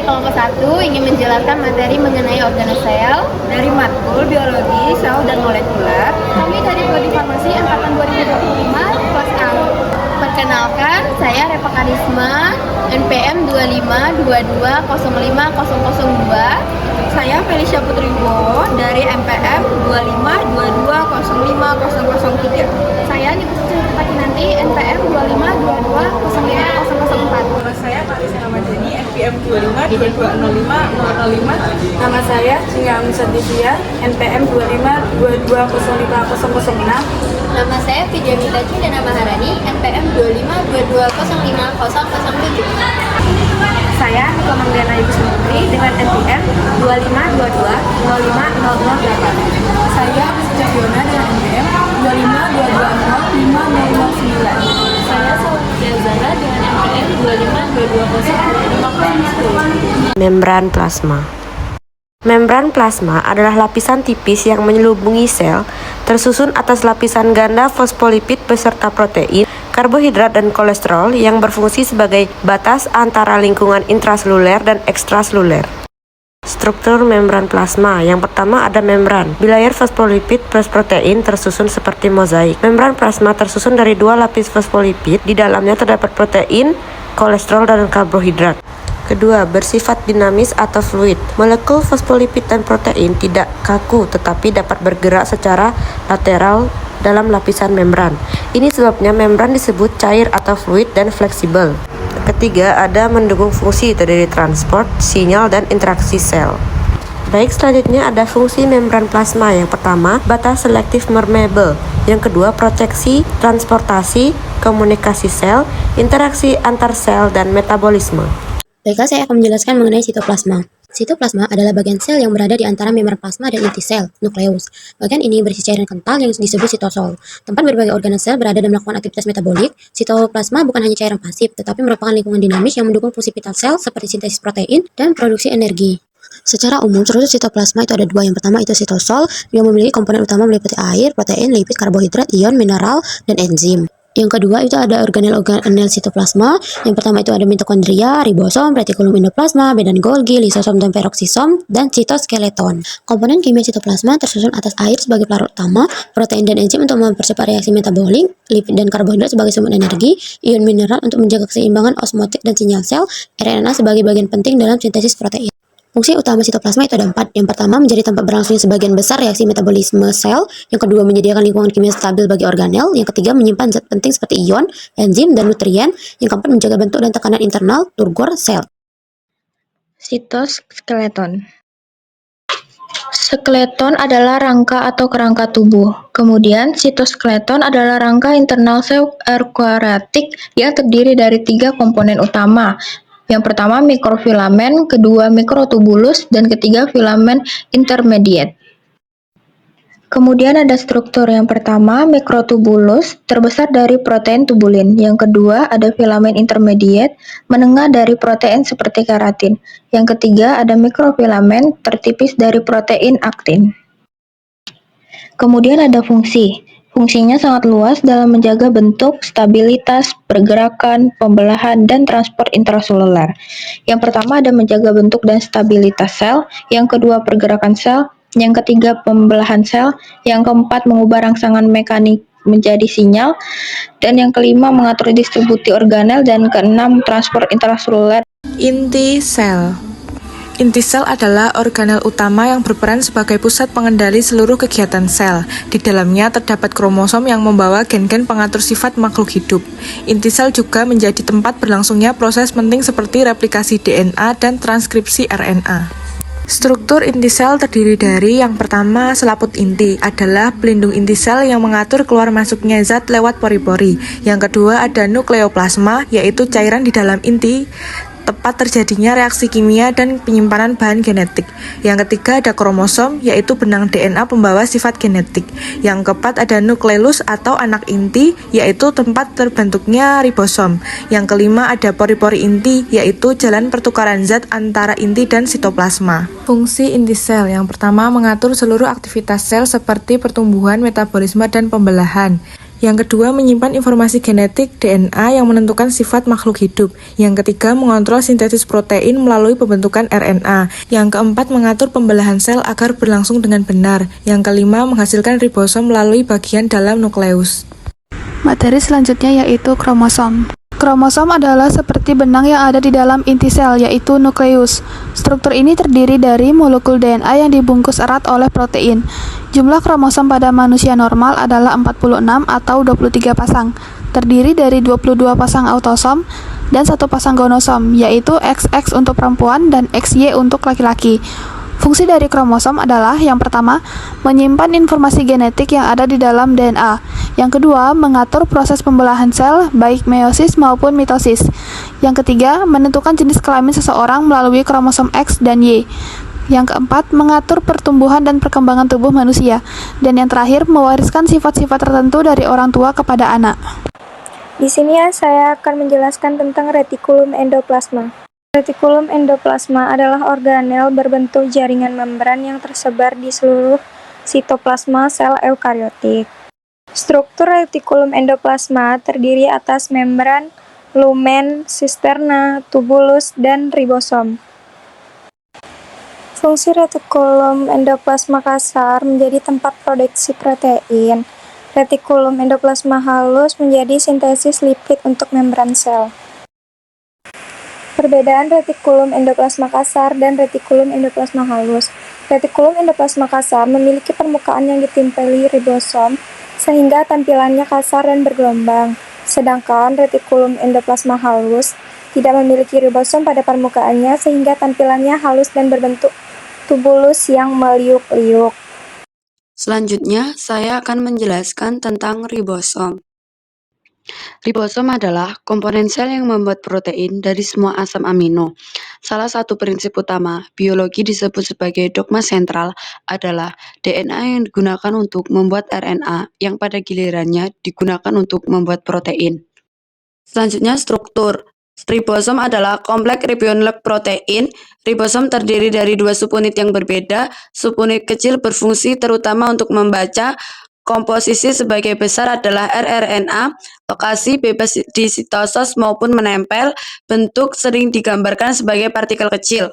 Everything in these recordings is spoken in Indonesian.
dari kelompok 1 ingin menjelaskan materi mengenai organosel dari matkul biologi, sel dan molekuler. Kami dari Prodi Farmasi angkatan 2025 kelas A. Perkenalkan, saya Repa Karisma, NPM 2522050002. Saya Felicia Putri Wibowo dari MPM 2522050003. Saya Niputu Pakinanti, NPM 2522050004. Nama saya Marisa Ramadhani, NPM 2522050005. Nama saya Singa Amsadivia, NPM 2522050006. Nama saya Vidya Mita Cindana Maharani, NPM 2522050007. Saya Niko Manggana Ibu Sumantri dengan NPM 2522050008. Saya Rizky Fiona dengan NPM 2522050009. Saya Sofia Zara dengan NPM 2522050010. Membran plasma. Membran plasma adalah lapisan tipis yang menyelubungi sel, tersusun atas lapisan ganda fosfolipid beserta protein, karbohidrat dan kolesterol yang berfungsi sebagai batas antara lingkungan intraseluler dan ekstraseluler. Struktur membran plasma. Yang pertama ada membran. Bilayer fosfolipid plus protein tersusun seperti mozaik. Membran plasma tersusun dari dua lapis fosfolipid. Di dalamnya terdapat protein, kolesterol, dan karbohidrat. Kedua, bersifat dinamis atau fluid. Molekul fosfolipid dan protein tidak kaku tetapi dapat bergerak secara lateral dalam lapisan membran. Ini sebabnya membran disebut cair atau fluid dan fleksibel. Ketiga, ada mendukung fungsi terdiri transport, sinyal, dan interaksi sel. Baik, selanjutnya ada fungsi membran plasma. Yang pertama, batas selektif permeable. Yang kedua, proteksi, transportasi, komunikasi sel, interaksi antar sel, dan metabolisme. Baiklah, saya akan menjelaskan mengenai sitoplasma. Sitoplasma adalah bagian sel yang berada di antara membran plasma dan inti sel, nukleus. Bagian ini berisi cairan kental yang disebut sitosol. Tempat berbagai organ sel berada dan melakukan aktivitas metabolik. Sitoplasma bukan hanya cairan pasif, tetapi merupakan lingkungan dinamis yang mendukung fungsi vital sel seperti sintesis protein dan produksi energi. Secara umum, struktur sitoplasma itu ada dua. Yang pertama itu sitosol, yang memiliki komponen utama meliputi air, protein, lipid, karbohidrat, ion, mineral, dan enzim. Yang kedua itu ada organel sitoplasma. Yang pertama itu ada mitokondria, ribosom, retikulum endoplasma, bedan Golgi, lisosom dan peroksisom, dan sitoskeleton. Komponen kimia sitoplasma tersusun atas air sebagai pelarut utama, protein dan enzim untuk mempercepat reaksi metabolik, lipid dan karbohidrat sebagai sumber energi, ion mineral untuk menjaga keseimbangan osmotik dan sinyal sel, RNA sebagai bagian penting dalam sintesis protein. Fungsi utama sitoplasma itu ada 4. Yang pertama, menjadi tempat berlangsungnya sebagian besar reaksi metabolisme sel. Yang kedua, menyediakan lingkungan kimia stabil bagi organel. Yang ketiga, menyimpan zat penting seperti ion, enzim, dan nutrien. Yang keempat, menjaga bentuk dan tekanan internal turgor sel. Sitoskeleton. Skeleton adalah rangka atau kerangka tubuh. Kemudian, sitoskeleton adalah rangka internal sel eukariotik yang terdiri dari 3 komponen utama. Yang pertama mikrofilamen, kedua mikrotubulus, dan ketiga filamen intermediate. Kemudian ada struktur. Yang pertama mikrotubulus, terbesar dari protein tubulin. Yang kedua ada filamen intermediate, menengah dari protein seperti keratin. Yang ketiga ada mikrofilamen, tertipis dari protein aktin. Kemudian ada fungsi. Fungsinya sangat luas dalam menjaga bentuk, stabilitas, pergerakan, pembelahan, dan transport intraseluler. Yang pertama ada menjaga bentuk dan stabilitas sel, yang kedua pergerakan sel, yang ketiga pembelahan sel, yang keempat mengubah rangsangan mekanik menjadi sinyal, dan yang kelima mengatur distribusi organel, dan keenam transport intraseluler. Inti sel. Inti sel adalah organel utama yang berperan sebagai pusat pengendali seluruh kegiatan sel. Di dalamnya terdapat kromosom yang membawa gen-gen pengatur sifat makhluk hidup. Inti sel juga menjadi tempat berlangsungnya proses penting seperti replikasi DNA dan transkripsi RNA. Struktur inti sel terdiri dari yang pertama selaput inti adalah pelindung inti sel yang mengatur keluar masuknya zat lewat pori-pori. Yang kedua ada nukleoplasma, yaitu cairan di dalam inti tempat terjadinya reaksi kimia dan penyimpanan bahan genetik. Yang ketiga ada kromosom, yaitu benang DNA pembawa sifat genetik. Yang keempat ada nukleus atau anak inti, yaitu tempat terbentuknya ribosom. Yang kelima ada pori-pori inti, yaitu jalan pertukaran zat antara inti dan sitoplasma. Fungsi inti sel yang pertama mengatur seluruh aktivitas sel seperti pertumbuhan, metabolisme, dan pembelahan. Yang kedua, menyimpan informasi genetik DNA yang menentukan sifat makhluk hidup. Yang ketiga, mengontrol sintesis protein melalui pembentukan RNA. Yang keempat, mengatur pembelahan sel agar berlangsung dengan benar. Yang kelima, menghasilkan ribosom melalui bagian dalam nukleus. Materi selanjutnya yaitu kromosom. Kromosom adalah seperti benang yang ada di dalam inti sel, yaitu nukleus. Struktur ini terdiri dari molekul DNA yang dibungkus erat oleh protein. Jumlah kromosom pada manusia normal adalah 46 atau 23 pasang, terdiri dari 22 pasang autosom dan 1 pasang gonosom, yaitu XX untuk perempuan dan XY untuk laki-laki. Fungsi dari kromosom adalah yang pertama, menyimpan informasi genetik yang ada di dalam DNA. Yang kedua, mengatur proses pembelahan sel, baik meiosis maupun mitosis. Yang ketiga, menentukan jenis kelamin seseorang melalui kromosom X dan Y. Yang keempat, mengatur pertumbuhan dan perkembangan tubuh manusia. Dan yang terakhir, mewariskan sifat-sifat tertentu dari orang tua kepada anak. Di sini saya akan menjelaskan tentang retikulum endoplasma. Retikulum endoplasma adalah organel berbentuk jaringan membran yang tersebar di seluruh sitoplasma sel eukariotik. Struktur retikulum endoplasma terdiri atas membran, lumen, sisterna, tubulus, dan ribosom. Fungsi retikulum endoplasma kasar menjadi tempat produksi protein. Retikulum endoplasma halus menjadi sintesis lipid untuk membran sel. Perbedaan retikulum endoplasma kasar dan retikulum endoplasma halus. Retikulum endoplasma kasar memiliki permukaan yang ditempeli ribosom sehingga tampilannya kasar dan bergelombang. Sedangkan retikulum endoplasma halus tidak memiliki ribosom pada permukaannya sehingga tampilannya halus dan berbentuk tubulus yang meliuk-liuk. Selanjutnya, saya akan menjelaskan tentang ribosom. Ribosom adalah komponen sel yang membuat protein dari semua asam amino. Salah satu prinsip utama biologi disebut sebagai dogma sentral adalah DNA yang digunakan untuk membuat RNA yang pada gilirannya digunakan untuk membuat protein. Selanjutnya, struktur. Ribosom adalah kompleks ribonucleik protein. Ribosom terdiri dari 2 subunit yang berbeda. Subunit kecil berfungsi terutama untuk membaca. Komposisi sebagai besar adalah rRNA, lokasi bebas di sitosos maupun menempel, bentuk sering digambarkan sebagai partikel kecil.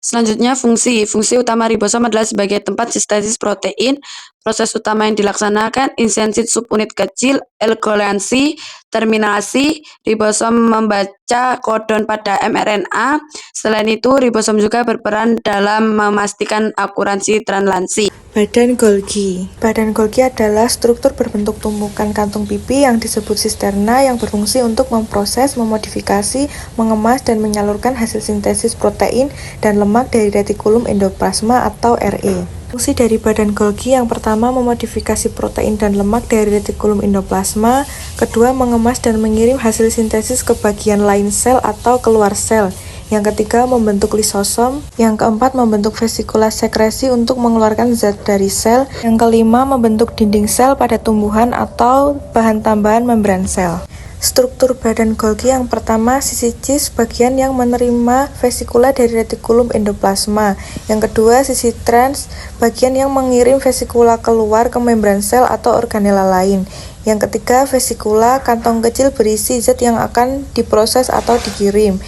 Selanjutnya, fungsi. Fungsi utama ribosom adalah sebagai tempat sintesis protein. Proses utama yang dilaksanakan insensit subunit kecil, alkylansi, terminasi. Ribosom membaca kodon pada mRNA. Selain itu, ribosom juga berperan dalam memastikan akuransi translansi. Badan Golgi. Badan Golgi adalah struktur berbentuk tumpukan kantung pipi yang disebut sisterna yang berfungsi untuk memproses, memodifikasi, mengemas, dan menyalurkan hasil sintesis protein dan lemak dari retikulum endoplasma atau RE. Fungsi dari badan Golgi yang pertama memodifikasi protein dan lemak dari retikulum endoplasma, kedua mengemas dan mengirim hasil sintesis ke bagian lain sel atau keluar sel. Yang ketiga, membentuk lisosom. Yang keempat, membentuk vesikula sekresi untuk mengeluarkan zat dari sel. Yang kelima, membentuk dinding sel pada tumbuhan atau bahan tambahan membran sel. Struktur badan Golgi yang pertama, sisi cis, bagian yang menerima vesikula dari retikulum endoplasma. Yang kedua, sisi trans, bagian yang mengirim vesikula keluar ke membran sel atau organela lain. Yang ketiga, vesikula, kantong kecil berisi zat yang akan diproses atau dikirim.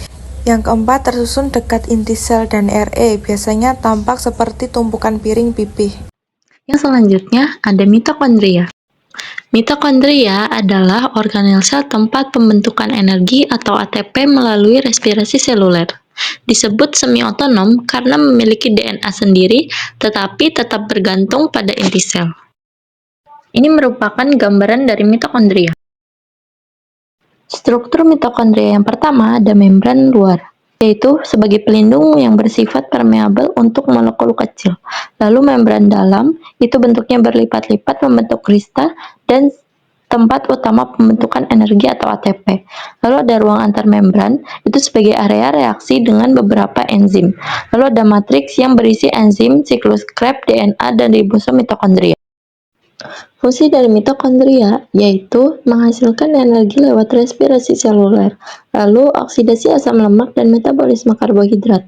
Yang keempat, tersusun dekat inti sel dan RE, biasanya tampak seperti tumpukan piring pipih. Yang selanjutnya ada mitokondria. Mitokondria adalah organel sel tempat pembentukan energi atau ATP melalui respirasi seluler. Disebut semi-otonom karena memiliki DNA sendiri, tetapi tetap bergantung pada inti sel. Ini merupakan gambaran dari mitokondria. Struktur mitokondria yang pertama ada membran luar, yaitu sebagai pelindung yang bersifat permeabel untuk molekul kecil. Lalu membran dalam, itu bentuknya berlipat-lipat membentuk kristal dan tempat utama pembentukan energi atau ATP. Lalu ada ruang antar membran, itu sebagai area reaksi dengan beberapa enzim. Lalu ada matriks yang berisi enzim, siklus Krebs, DNA, dan ribosom mitokondria. Fungsi dari mitokondria yaitu menghasilkan energi lewat respirasi seluler, lalu oksidasi asam lemak dan metabolisme karbohidrat,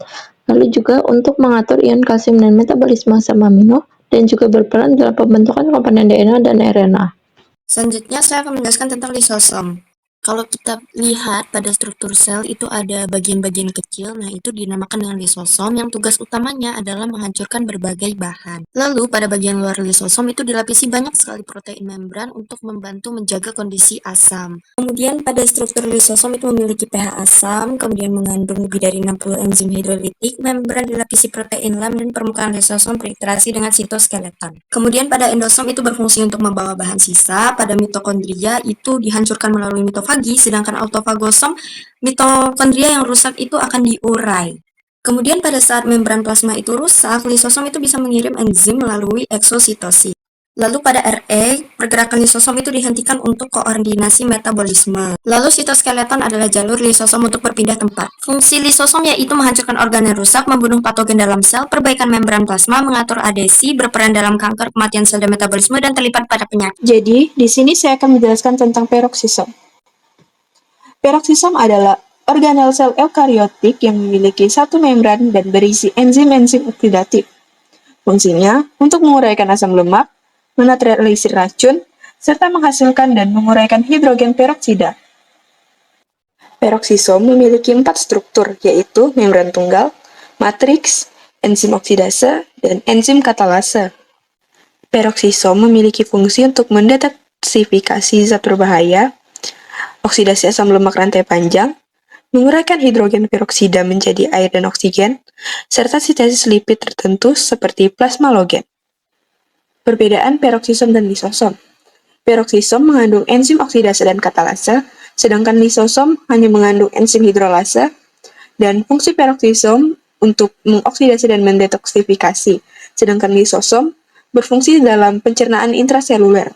lalu juga untuk mengatur ion kalsium dan metabolisme asam amino, dan juga berperan dalam pembentukan komponen DNA dan RNA. Selanjutnya saya akan menjelaskan tentang lisosom. Kalau kita lihat pada struktur sel itu ada bagian-bagian kecil, nah itu dinamakan dengan lisosom yang tugas utamanya adalah menghancurkan berbagai bahan. Lalu pada bagian luar lisosom itu dilapisi banyak sekali protein membran untuk membantu menjaga kondisi asam. Kemudian pada struktur lisosom itu memiliki pH asam, kemudian mengandung lebih dari 60 enzim hidrolitik, membran dilapisi protein lam dan permukaan lisosom berinteraksi dengan sitoskeleton. Kemudian pada endosom itu berfungsi untuk membawa bahan sisa, pada mitokondria itu dihancurkan melalui mitofagi, sedangkan autofagosom mitokondria yang rusak itu akan diurai. Kemudian pada saat membran plasma itu rusak, lisosom itu bisa mengirim enzim melalui eksositosis. Lalu pada RE, pergerakan lisosom itu dihentikan untuk koordinasi metabolisme. Lalu sitoskeleton adalah jalur lisosom untuk berpindah tempat. Fungsi lisosom yaitu menghancurkan organ yang rusak, membunuh patogen dalam sel, perbaikan membran plasma, mengatur adesi, berperan dalam kanker, kematian sel dan metabolisme, dan terlibat pada penyakit. Jadi, di sini saya akan menjelaskan tentang peroksisom. Peroksisom adalah organel sel eukariotik yang memiliki satu membran dan berisi enzim-enzim oksidatif. Fungsinya untuk menguraikan asam lemak, menetralisir racun, serta menghasilkan dan menguraikan hidrogen peroksida. Peroksisom memiliki 4 struktur, yaitu membran tunggal, matriks, enzim oksidase, dan enzim katalase. Peroksisom memiliki fungsi untuk mendetoksifikasi zat berbahaya, oksidasi asam lemak rantai panjang, menguraikan hidrogen peroksida menjadi air dan oksigen, serta sintesis lipid tertentu seperti plasmalogen. Perbedaan peroksisom dan lisosom. Peroksisom mengandung enzim oksidase dan katalase, sedangkan lisosom hanya mengandung enzim hidrolase, dan fungsi peroksisom untuk mengoksidasi dan mendetoksifikasi, sedangkan lisosom berfungsi dalam pencernaan intraseluler.